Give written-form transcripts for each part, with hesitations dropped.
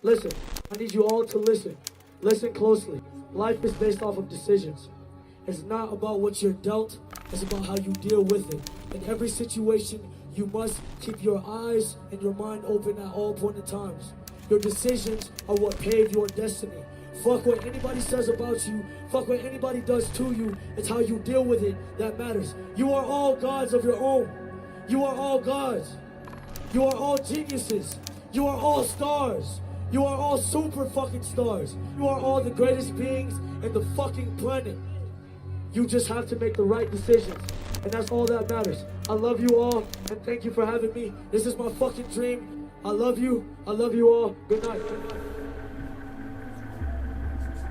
Listen, I need you all to listen. Listen closely. Life is based off of decisions. It's not about what you're dealt, it's about how you deal with it. In every situation, you must keep your eyes and your mind open at all point in times. Your decisions are what pave your destiny. Fuck what anybody says about you. Fuck what anybody does to you. It's how you deal with it that matters. You are all gods of your own. You are all gods. You are all geniuses. You are all stars. You are all super fucking stars. You are all the greatest beings in the fucking planet. You just have to make the right decisions. And that's all that matters. I love you all, and thank you for having me. This is my fucking dream. I love you. I love you all. Good night.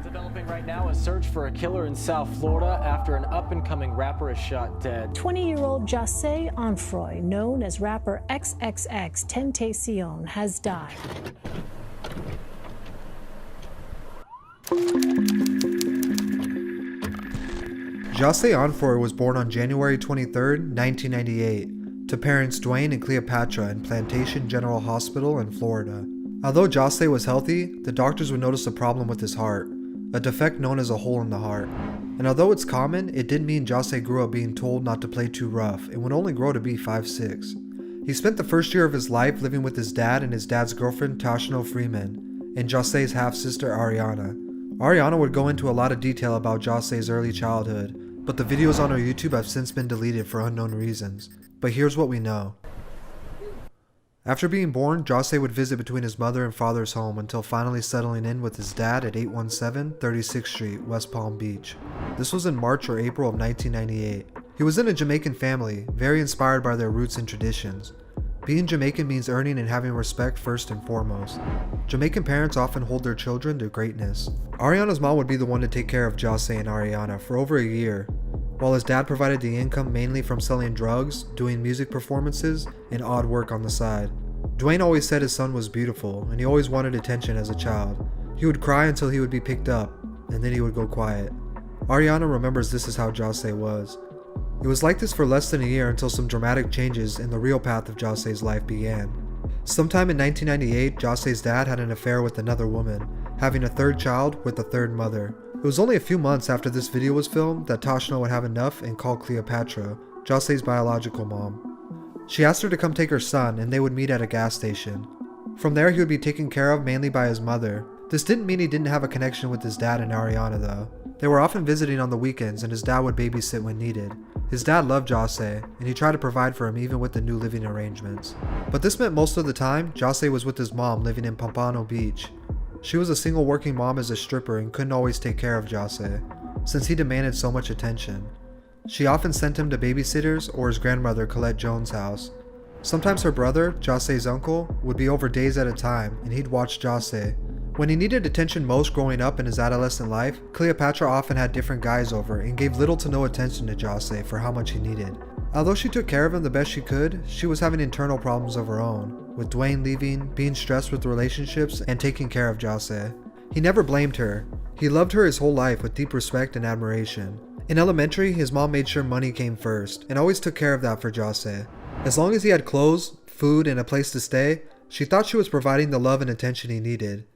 Developing right now, a search for a killer in South Florida after an up-and-coming rapper is shot dead. 20-year-old José Onfroy, known as rapper xxxtentacion, has died. José Onfroy was born on January 23, 1998, to parents Dwayne and Cleopatra in Plantation General Hospital in Florida. Although José was healthy, the doctors would notice a problem with his heart, a defect known as a hole in the heart. And although it's common, it did mean José grew up being told not to play too rough and would only grow to be 5'6". He spent the first year of his life living with his dad and his dad's girlfriend Tashino Freeman, and José's half-sister Ariana. Ariana would go into a lot of detail about José's early childhood, but the videos on her YouTube have since been deleted for unknown reasons. But here's what we know. After being born, José would visit between his mother and father's home until finally settling in with his dad at 817 36th Street, West Palm Beach. This was in March or April of 1998. He was in a Jamaican family, very inspired by their roots and traditions. Being Jamaican means earning and having respect first and foremost. Jamaican parents often hold their children to greatness. Ariana's mom would be the one to take care of José and Ariana for over a year, while his dad provided the income mainly from selling drugs, doing music performances, and odd work on the side. Dwayne always said his son was beautiful, and he always wanted attention as a child. He would cry until he would be picked up, and then he would go quiet. Ariana remembers this is how José was. It was like this for less than a year until some dramatic changes in the real path of José's life began. Sometime in 1998, José's dad had an affair with another woman, having a third child with a third mother. It was only a few months after this video was filmed that Tashino would have enough and call Cleopatra, José's biological mom. She asked her to come take her son, and they would meet at a gas station. From there, he would be taken care of mainly by his mother. This didn't mean he didn't have a connection with his dad and Ariana though. They were often visiting on the weekends, and his dad would babysit when needed. His dad loved José, and he tried to provide for him even with the new living arrangements. But this meant most of the time, José was with his mom living in Pompano Beach. She was a single working mom as a stripper and couldn't always take care of José, since he demanded so much attention. She often sent him to babysitters or his grandmother Colette Jones' house. Sometimes her brother, José's uncle, would be over days at a time, and he'd watch José. When he needed attention most growing up in his adolescent life, Cleopatra often had different guys over and gave little to no attention to José for how much he needed. Although she took care of him the best she could, she was having internal problems of her own, with Dwayne leaving, being stressed with relationships, and taking care of José. He never blamed her. He loved her his whole life with deep respect and admiration. In elementary, his mom made sure money came first, and always took care of that for José. As long as he had clothes, food, and a place to stay, she thought she was providing the love and attention he needed.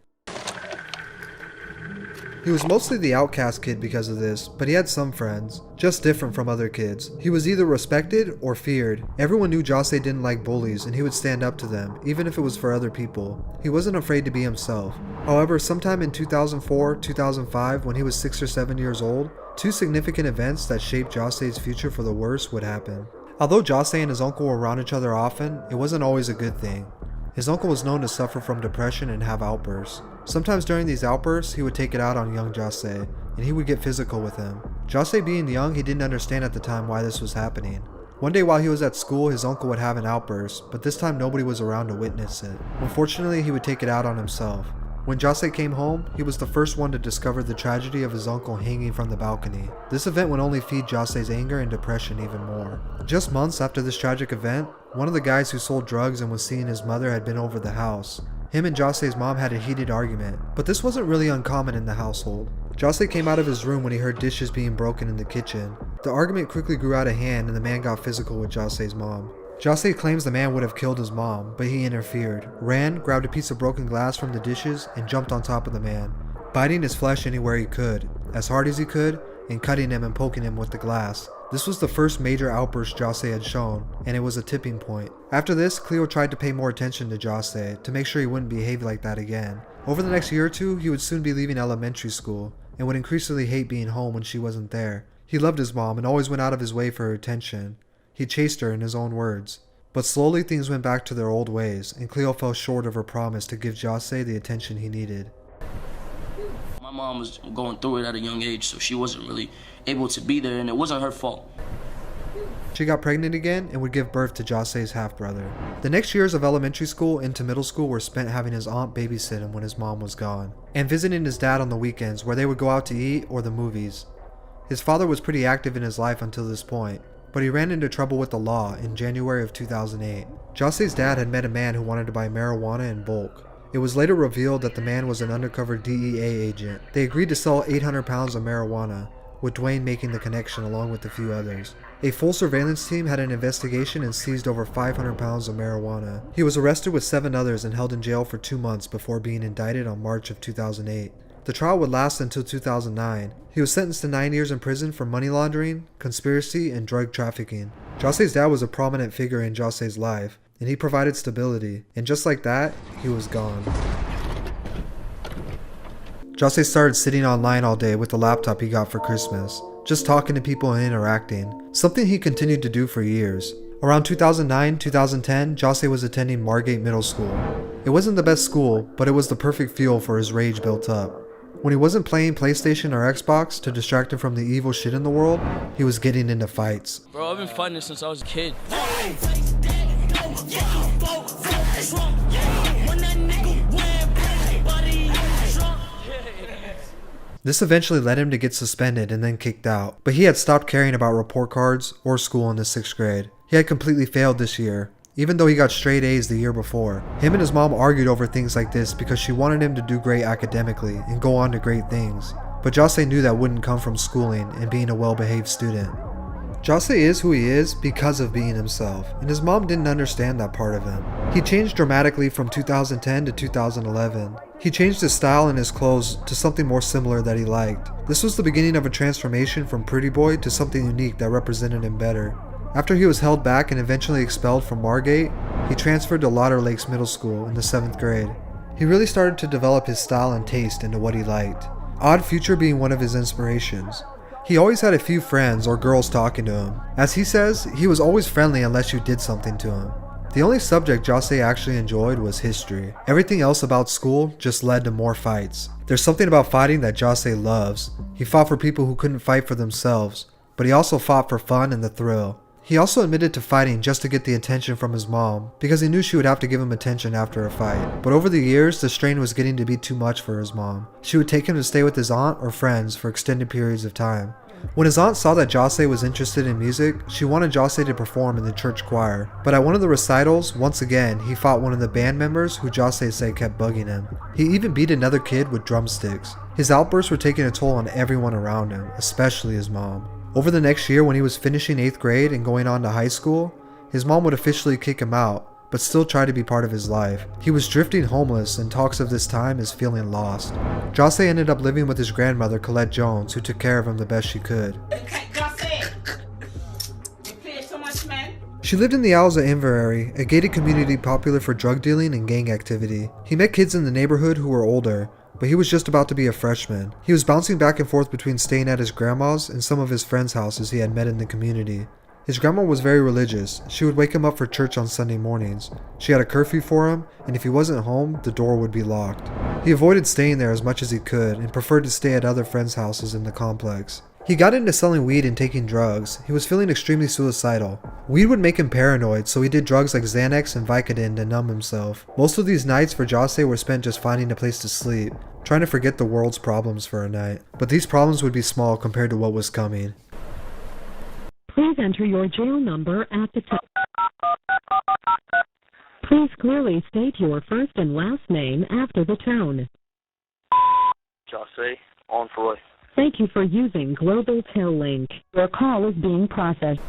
He was mostly the outcast kid because of this, but he had some friends, just different from other kids. He was either respected or feared. Everyone knew José didn't like bullies, and he would stand up to them, even if it was for other people. He wasn't afraid to be himself. However, sometime in 2004-2005, when he was 6 or 7 years old, two significant events that shaped José's future for the worse would happen. Although José and his uncle were around each other often, it wasn't always a good thing. His uncle was known to suffer from depression and have outbursts. Sometimes during these outbursts, he would take it out on young José, and he would get physical with him. José being young, he didn't understand at the time why this was happening. One day while he was at school, his uncle would have an outburst, but this time nobody was around to witness it. Unfortunately, he would take it out on himself. When José came home, he was the first one to discover the tragedy of his uncle hanging from the balcony. This event would only feed José's anger and depression even more. Just months after this tragic event, one of the guys who sold drugs and was seeing his mother had been over the house. Him and José's mom had a heated argument, but this wasn't really uncommon in the household. José came out of his room when he heard dishes being broken in the kitchen. The argument quickly grew out of hand and the man got physical with José's mom. Jose claims the man would have killed his mom, but he interfered, ran, grabbed a piece of broken glass from the dishes, and jumped on top of the man, biting his flesh anywhere he could, as hard as he could, and cutting him and poking him with the glass. This was the first major outburst Jose had shown, and it was a tipping point. After this, Cleo tried to pay more attention to Jose to make sure he wouldn't behave like that again. Over the next year or two, he would soon be leaving elementary school, and would increasingly hate being home when she wasn't there. He loved his mom and always went out of his way for her attention. He chased her in his own words. But slowly things went back to their old ways, and Cleo fell short of her promise to give Jose the attention he needed. My mom was going through it at a young age, so she wasn't really able to be there, and it wasn't her fault. She got pregnant again and would give birth to Jose's half-brother. The next years of elementary school into middle school were spent having his aunt babysit him when his mom was gone, and visiting his dad on the weekends where they would go out to eat or the movies. His father was pretty active in his life until this point, but he ran into trouble with the law in January of 2008. Jose's dad had met a man who wanted to buy marijuana in bulk. It was later revealed that the man was an undercover DEA agent. They agreed to sell 800 pounds of marijuana, with Dwayne making the connection along with a few others. A full surveillance team had an investigation and seized over 500 pounds of marijuana. He was arrested with 7 others and held in jail for 2 months before being indicted on March of 2008. The trial would last until 2009. He was sentenced to 9 years in prison for money laundering, conspiracy, and drug trafficking. Jose's dad was a prominent figure in Jose's life, and he provided stability, and just like that, he was gone. Jose started sitting online all day with the laptop he got for Christmas, just talking to people and interacting, something he continued to do for years. Around 2009-2010, Jose was attending Margate Middle School. It wasn't the best school, but it was the perfect fuel for his rage built up. When he wasn't playing PlayStation or Xbox to distract him from the evil shit in the world, he was getting into fights. Bro, I've been fighting this since I was a kid. This eventually led him to get suspended and then kicked out, but he had stopped caring about report cards or school in the 6th grade. He had completely failed this year, even though he got straight A's the year before. Him and his mom argued over things like this because she wanted him to do great academically and go on to great things, but Jose knew that wouldn't come from schooling and being a well-behaved student. Jose is who he is because of being himself, and his mom didn't understand that part of him. He changed dramatically from 2010 to 2011. He changed his style and his clothes to something more similar that he liked. This was the beginning of a transformation from pretty boy to something unique that represented him better. After he was held back and eventually expelled from Margate, he transferred to Lauder Lakes Middle School in the 7th grade. He really started to develop his style and taste into what he liked, Odd Future being one of his inspirations. He always had a few friends or girls talking to him. As he says, he was always friendly unless you did something to him. The only subject Jose actually enjoyed was history. Everything else about school just led to more fights. There's something about fighting that Jose loves. He fought for people who couldn't fight for themselves, but he also fought for fun and the thrill. He also admitted to fighting just to get the attention from his mom, because he knew she would have to give him attention after a fight. But over the years, the strain was getting to be too much for his mom. She would take him to stay with his aunt or friends for extended periods of time. When his aunt saw that Jose was interested in music, she wanted Jose to perform in the church choir. But at one of the recitals, once again, he fought one of the band members who Jose said kept bugging him. He even beat another kid with drumsticks. His outbursts were taking a toll on everyone around him, especially his mom. Over the next year, when he was finishing 8th grade and going on to high school, his mom would officially kick him out, but still try to be part of his life. He was drifting homeless and talks of this time as feeling lost. Jose ended up living with his grandmother, Colette Jones, who took care of him the best she could. She lived in the Owls of Inverary, a gated community popular for drug dealing and gang activity. He met kids in the neighborhood who were older, but he was just about to be a freshman. He was bouncing back and forth between staying at his grandma's and some of his friends' houses he had met in the community. His grandma was very religious. She would wake him up for church on Sunday mornings. She had a curfew for him, and if he wasn't home, the door would be locked. He avoided staying there as much as he could and preferred to stay at other friends' houses in the complex. He got into selling weed and taking drugs. He was feeling extremely suicidal. Weed would make him paranoid, so he did drugs like Xanax and Vicodin to numb himself. Most of these nights for Jose were spent just finding a place to sleep, trying to forget the world's problems for a night. But these problems would be small compared to what was coming. Please enter your jail number at the top. Please clearly state your first and last name after the tone. Jose, on Freud. Thank you for using Global Till Link. Your call is being processed.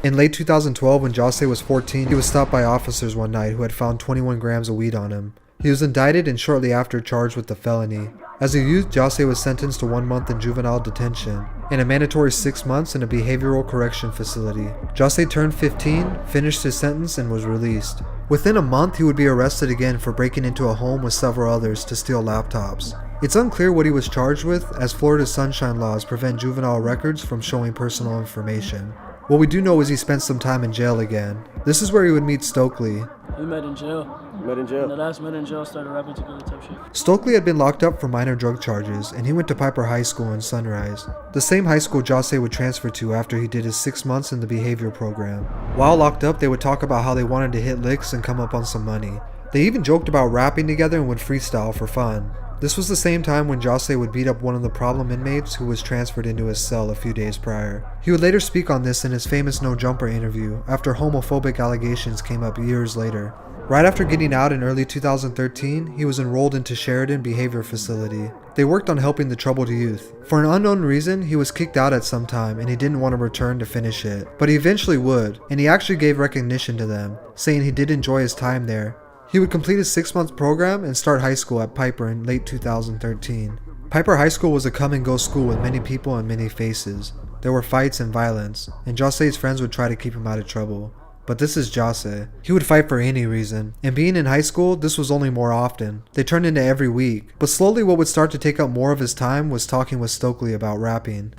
In late 2012, when Jose was 14, he was stopped by officers one night who had found 21 grams of weed on him. He was indicted and shortly after charged with the felony. As a youth, Jose was sentenced to 1 month in juvenile detention and a mandatory 6 months in a behavioral correction facility. Jose turned 15, finished his sentence, and was released. Within a month, he would be arrested again for breaking into a home with several others to steal laptops. It's unclear what he was charged with, as Florida's sunshine laws prevent juvenile records from showing personal information. What we do know is he spent some time in jail again. This is where he would meet Stokely. We met in jail. The last met in jail, started rapping together type shit. Stokely had been locked up for minor drug charges, and he went to Piper High School in Sunrise, the same high school Jose would transfer to after he did his 6 months in the behavior program. While locked up, they would talk about how they wanted to hit licks and come up on some money. They even joked about rapping together and would freestyle for fun. This was the same time when Jose would beat up one of the problem inmates who was transferred into his cell a few days prior. He would later speak on this in his famous No Jumper interview after homophobic allegations came up years later. Right after getting out in early 2013, he was enrolled into Sheridan Behavior Facility. They worked on helping the troubled youth. For an unknown reason, he was kicked out at some time and he didn't want to return to finish it. But he eventually would, and he actually gave recognition to them, saying he did enjoy his time there. He would complete his 6-month program and start high school at Piper in late 2013. Piper High School was a come-and-go school with many people and many faces. There were fights and violence, and Jose's friends would try to keep him out of trouble. But this is Jose. He would fight for any reason. And being in high school, this was only more often. They turned into every week. But slowly what would start to take up more of his time was talking with Stokely about rapping.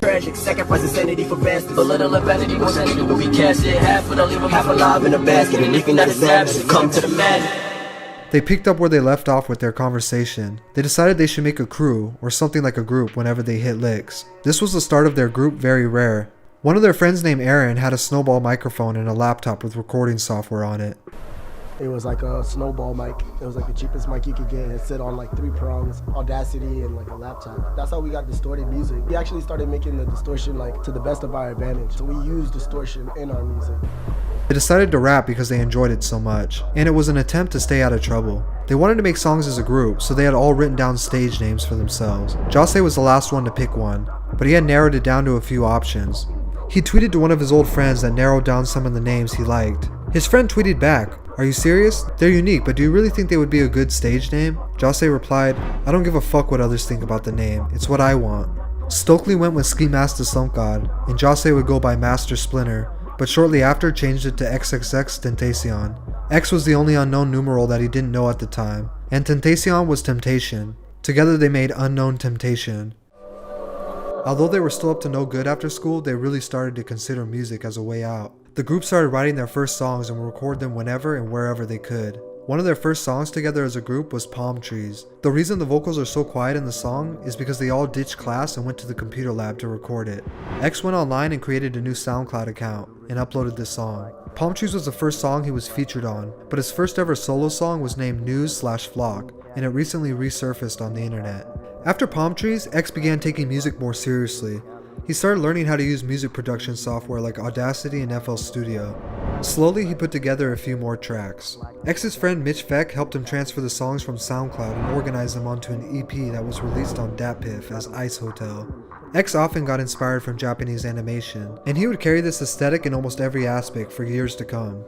Tragic, sacrifice sanity for bastards. A little of vanity, more sanity will be cast in half. But I'll leave him half alive in a basket. And if you're not a savage, come to the magic. They picked up where they left off with their conversation. They decided they should make a crew, or something like a group, whenever they hit licks. This was the start of their group, Very Rare. One of their friends named Aaron had a snowball microphone and a laptop with recording software on it. It was like a snowball mic. It was like the cheapest mic you could get. It sit on like 3 prongs, Audacity, and like a laptop. That's how we got distorted music. We actually started making the distortion like to the best of our advantage. So we use distortion in our music. They decided to rap because they enjoyed it so much, and it was an attempt to stay out of trouble. They wanted to make songs as a group, so they had all written down stage names for themselves. Jose was the last one to pick one, but he had narrowed it down to a few options. He tweeted to one of his old friends that narrowed down some of the names he liked. His friend tweeted back, "Are you serious? They're unique, but do you really think they would be a good stage name?" Jose replied, "I don't give a fuck what others think about the name, it's what I want." Stokely went with Ski Mask the Slump God, and Jose would go by Master Splinter, but shortly after changed it to xxxtentacion. X was the only unknown numeral that he didn't know at the time, and Tentacion was temptation. Together they made Unknown Temptation. Although they were still up to no good after school, they really started to consider music as a way out. The group started writing their first songs and would record them whenever and wherever they could. One of their first songs together as a group was Palm Trees. The reason the vocals are so quiet in the song is because they all ditched class and went to the computer lab to record it. X went online and created a new SoundCloud account and uploaded this song. Palm Trees was the first song he was featured on, but his first ever solo song was named News/Flock, and it recently resurfaced on the internet. After Palm Trees, X began taking music more seriously. He started learning how to use music production software like Audacity and FL Studio. Slowly, he put together a few more tracks. X's friend Mitch Feck helped him transfer the songs from SoundCloud and organize them onto an EP that was released on DatPiff as Ice Hotel. X often got inspired from Japanese animation, and he would carry this aesthetic in almost every aspect for years to come.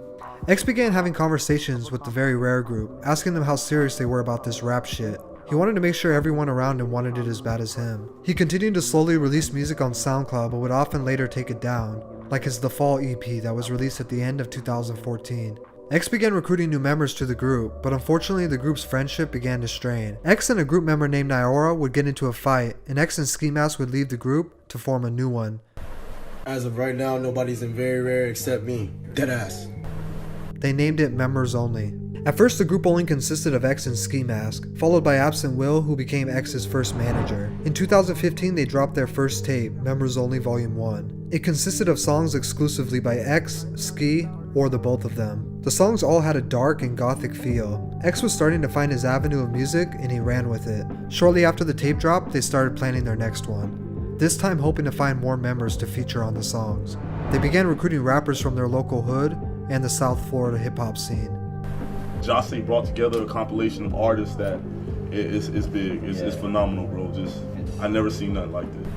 X began having conversations with the Very Rare group, asking them how serious they were about this rap shit. He wanted to make sure everyone around him wanted it as bad as him. He continued to slowly release music on SoundCloud, but would often later take it down, like his The Fall EP that was released at the end of 2014. X began recruiting new members to the group, but unfortunately the group's friendship began to strain. X and a group member named Nyora would get into a fight, and X and Ski Mask would leave the group to form a new one. As of right now, nobody's in Very Rare except me. Deadass. They named it Members Only. At first, the group only consisted of X and Ski Mask, followed by Absent Will, who became X's first manager. In 2015, they dropped their first tape, Members Only Volume 1. It consisted of songs exclusively by X, Ski, or the both of them. The songs all had a dark and gothic feel. X was starting to find his avenue of music, and he ran with it. Shortly after the tape drop, they started planning their next one, this time hoping to find more members to feature on the songs. They began recruiting rappers from their local hood and the South Florida hip-hop scene. Jose brought together a compilation of artists that it's big. It's phenomenal, bro. I never seen nothing like this.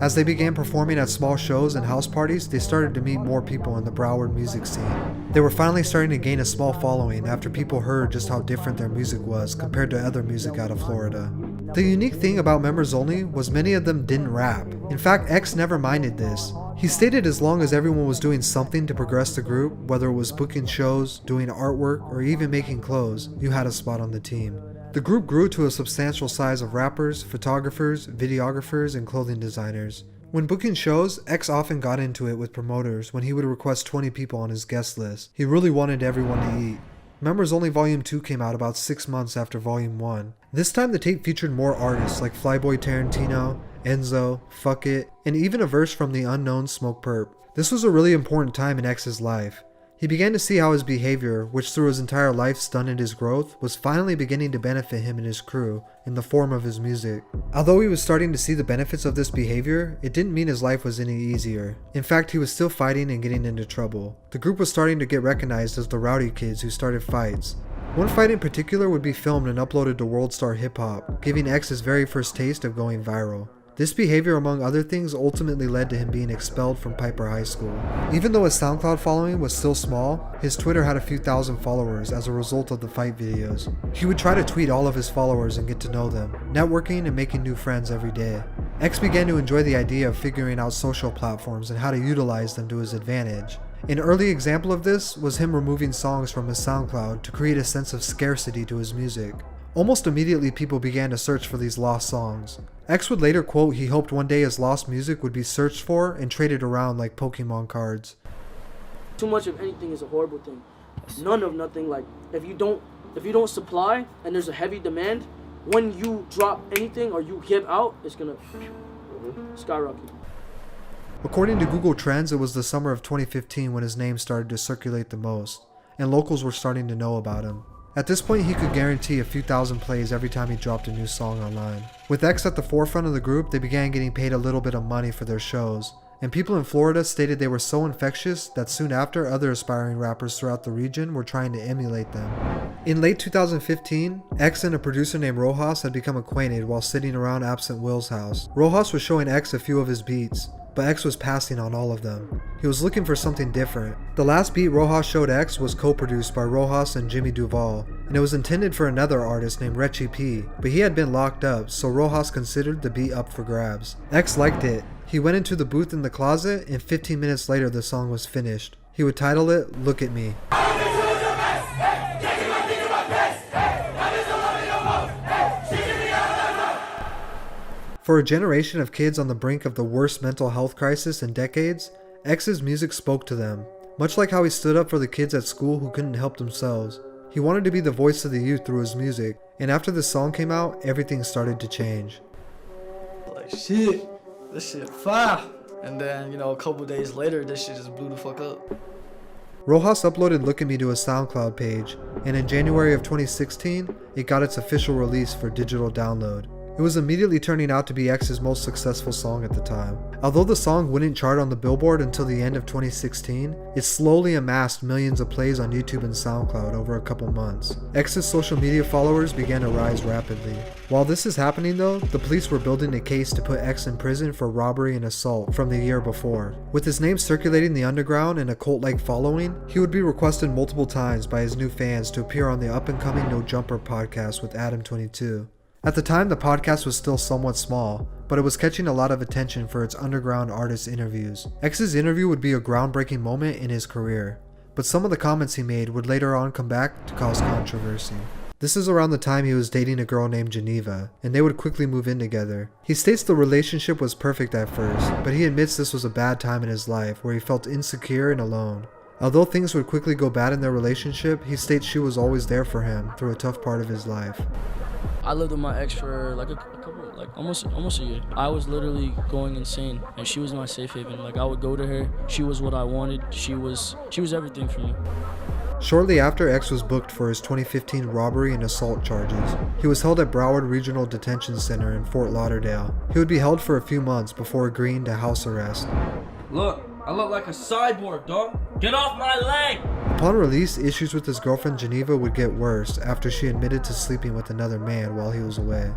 As they began performing at small shows and house parties, they started to meet more people in the Broward music scene. They were finally starting to gain a small following after people heard just how different their music was compared to other music out of Florida. The unique thing about Members Only was many of them didn't rap. In fact, X never minded this. He stated as long as everyone was doing something to progress the group, whether it was booking shows, doing artwork, or even making clothes, you had a spot on the team. The group grew to a substantial size of rappers, photographers, videographers, and clothing designers. When booking shows, X often got into it with promoters when he would request 20 people on his guest list. He really wanted everyone to eat. Members Only Volume 2 came out about 6 months after Volume 1. This time the tape featured more artists like Flyboy Tarantino, Enzo, Fuck It, and even a verse from the unknown Smoke Perp. This was a really important time in X's life. He began to see how his behavior, which through his entire life stunted his growth, was finally beginning to benefit him and his crew in the form of his music. Although he was starting to see the benefits of this behavior, it didn't mean his life was any easier. In fact, he was still fighting and getting into trouble. The group was starting to get recognized as the rowdy kids who started fights. One fight in particular would be filmed and uploaded to World Star Hip Hop, giving X his very first taste of going viral. This behavior, among other things, ultimately led to him being expelled from Piper High School. Even though his SoundCloud following was still small, his Twitter had a few thousand followers as a result of the fight videos. He would try to tweet all of his followers and get to know them, networking and making new friends every day. X began to enjoy the idea of figuring out social platforms and how to utilize them to his advantage. An early example of this was him removing songs from his SoundCloud to create a sense of scarcity to his music. Almost immediately, people began to search for these lost songs. X would later quote he hoped one day his lost music would be searched for and traded around like Pokemon cards. Too much of anything is a horrible thing. None of nothing. Like if you don't supply and there's a heavy demand, when you drop anything or you give out, it's gonna skyrocket. According to Google Trends, it was the summer of 2015 when his name started to circulate the most, and locals were starting to know about him. At this point, he could guarantee a few thousand plays every time he dropped a new song online. With X at the forefront of the group, they began getting paid a little bit of money for their shows, and people in Florida stated they were so infectious that soon after, other aspiring rappers throughout the region were trying to emulate them. In late 2015, X and a producer named Rojas had become acquainted while sitting around Absent Will's house. Rojas was showing X a few of his beats, but X was passing on all of them. He was looking for something different. The last beat Rojas showed X was co-produced by Rojas and Jimmy Duval, and it was intended for another artist named Rechi P, but he had been locked up, so Rojas considered the beat up for grabs. X liked it. He went into the booth in the closet, and 15 minutes later the song was finished. He would title it, Look at Me. For a generation of kids on the brink of the worst mental health crisis in decades, X's music spoke to them, much like how he stood up for the kids at school who couldn't help themselves. He wanted to be the voice of the youth through his music, and after the song came out, everything started to change. Like, shit, this shit fire. And then, a couple days later, this shit just blew the fuck up. Rojas uploaded Look at Me to a SoundCloud page, and in January of 2016, it got its official release for digital download. It was immediately turning out to be X's most successful song at the time. Although the song wouldn't chart on the Billboard until the end of 2016, it slowly amassed millions of plays on YouTube and SoundCloud over a couple months. X's social media followers began to rise rapidly. While this is happening though, the police were building a case to put X in prison for robbery and assault from the year before. With his name circulating the underground and a cult-like following, he would be requested multiple times by his new fans to appear on the up-and-coming No Jumper podcast with Adam22. At the time, the podcast was still somewhat small, but it was catching a lot of attention for its underground artist interviews. X's interview would be a groundbreaking moment in his career, but some of the comments he made would later on come back to cause controversy. This is around the time he was dating a girl named Geneva, and they would quickly move in together. He states the relationship was perfect at first, but he admits this was a bad time in his life where he felt insecure and alone. Although things would quickly go bad in their relationship, he states she was always there for him through a tough part of his life. I lived with my ex for like a couple, like almost a year. I was literally going insane, and she was my safe haven. Like I would go to her. She was what I wanted. She was everything for me. Shortly after, X was booked for his 2015 robbery and assault charges. He was held at Broward Regional Detention Center in Fort Lauderdale. He would be held for a few months before agreeing to house arrest. Look, I look like a cyborg, dog. Get off my leg! Upon release, issues with his girlfriend Geneva would get worse after she admitted to sleeping with another man while he was away.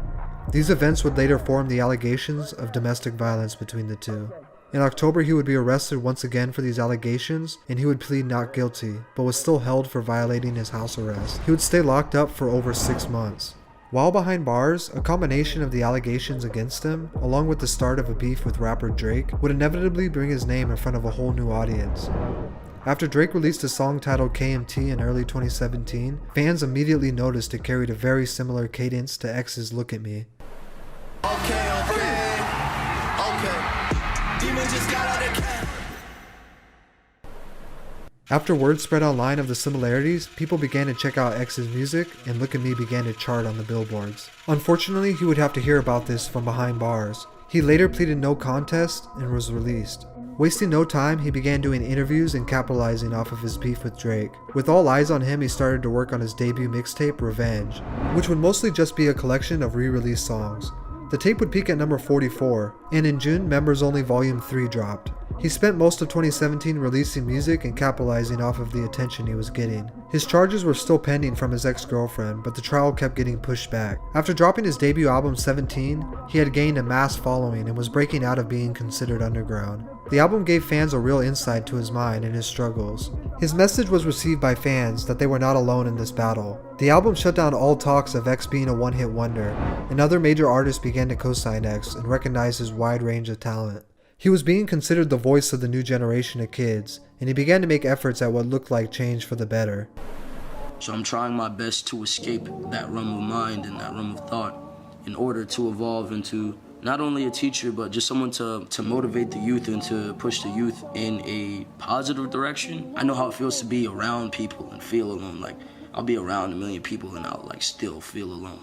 These events would later form the allegations of domestic violence between the two. In October, he would be arrested once again for these allegations, and he would plead not guilty, but was still held for violating his house arrest. He would stay locked up for over 6 months. While behind bars, a combination of the allegations against him, along with the start of a beef with rapper Drake, would inevitably bring his name in front of a whole new audience. After Drake released a song titled KMT in early 2017, fans immediately noticed it carried a very similar cadence to X's Look at Me. After word spread online of the similarities, people began to check out X's music, and Look at Me began to chart on the billboards. Unfortunately, he would have to hear about this from behind bars. He later pleaded no contest and was released. Wasting no time, he began doing interviews and capitalizing off of his beef with Drake. With all eyes on him, he started to work on his debut mixtape, Revenge, which would mostly just be a collection of re-released songs. The tape would peak at number 44, and in June, Members Only Volume 3 dropped. He spent most of 2017 releasing music and capitalizing off of the attention he was getting. His charges were still pending from his ex-girlfriend, but the trial kept getting pushed back. After dropping his debut album 17, he had gained a mass following and was breaking out of being considered underground. The album gave fans a real insight to his mind and his struggles. His message was received by fans that they were not alone in this battle. The album shut down all talks of X being a one-hit wonder, and other major artists began to co-sign X and recognize his wide range of talent. He was being considered the voice of the new generation of kids, and he began to make efforts at what looked like change for the better. So I'm trying my best to escape that realm of mind and that realm of thought in order to evolve into not only a teacher, but just someone to motivate the youth and to push the youth in a positive direction. I know how it feels to be around people and feel alone. Like, I'll be around a million people and I'll still feel alone.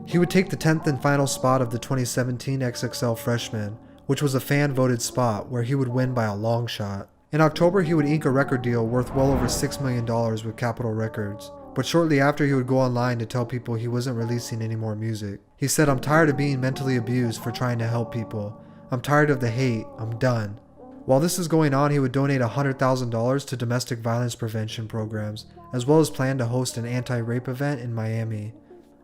He would take the 10th and final spot of the 2017 XXL Freshman, which was a fan-voted spot where he would win by a long shot. In October, he would ink a record deal worth well over $6 million with Capitol Records, but shortly after he would go online to tell people he wasn't releasing any more music. He said, "I'm tired of being mentally abused for trying to help people. I'm tired of the hate. I'm done." While this is going on, he would donate $100,000 to domestic violence prevention programs, as well as plan to host an anti-rape event in Miami.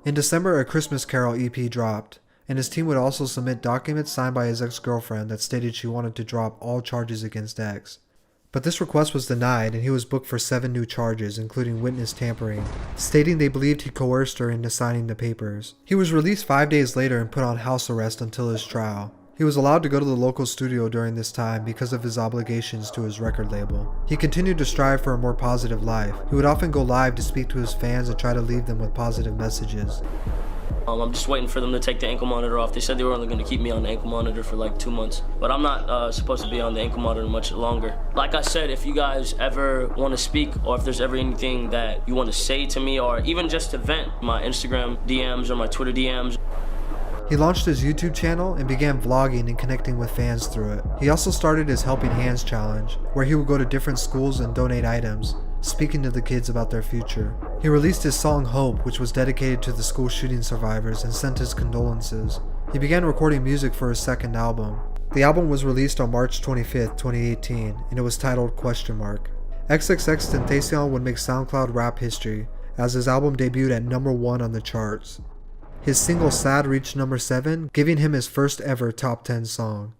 In December, A Christmas Carol EP dropped, and his team would also submit documents signed by his ex-girlfriend that stated she wanted to drop all charges against X. But this request was denied, and he was booked for 7 new charges, including witness tampering, stating they believed he coerced her into signing the papers. He was released 5 days later and put on house arrest until his trial. He was allowed to go to the local studio during this time because of his obligations to his record label. He continued to strive for a more positive life. He would often go live to speak to his fans and try to leave them with positive messages. I'm just waiting for them to take the ankle monitor off. They said they were only going to keep me on the ankle monitor for like 2 months. But I'm not supposed to be on the ankle monitor much longer. Like I said, if you guys ever want to speak, or if there's ever anything that you want to say to me, or even just to vent, my Instagram DMs or my Twitter DMs. He launched his YouTube channel and began vlogging and connecting with fans through it. He also started his Helping Hands challenge, where he would go to different schools and donate items, speaking to the kids about their future. He released his song Hope, which was dedicated to the school shooting survivors, and sent his condolences. He began recording music for his second album. The album was released on March 25th, 2018, and it was titled ? xxxtentacion would make SoundCloud rap history, as his album debuted at number 1 on the charts. His single Sad reached number 7, giving him his first ever top 10 song.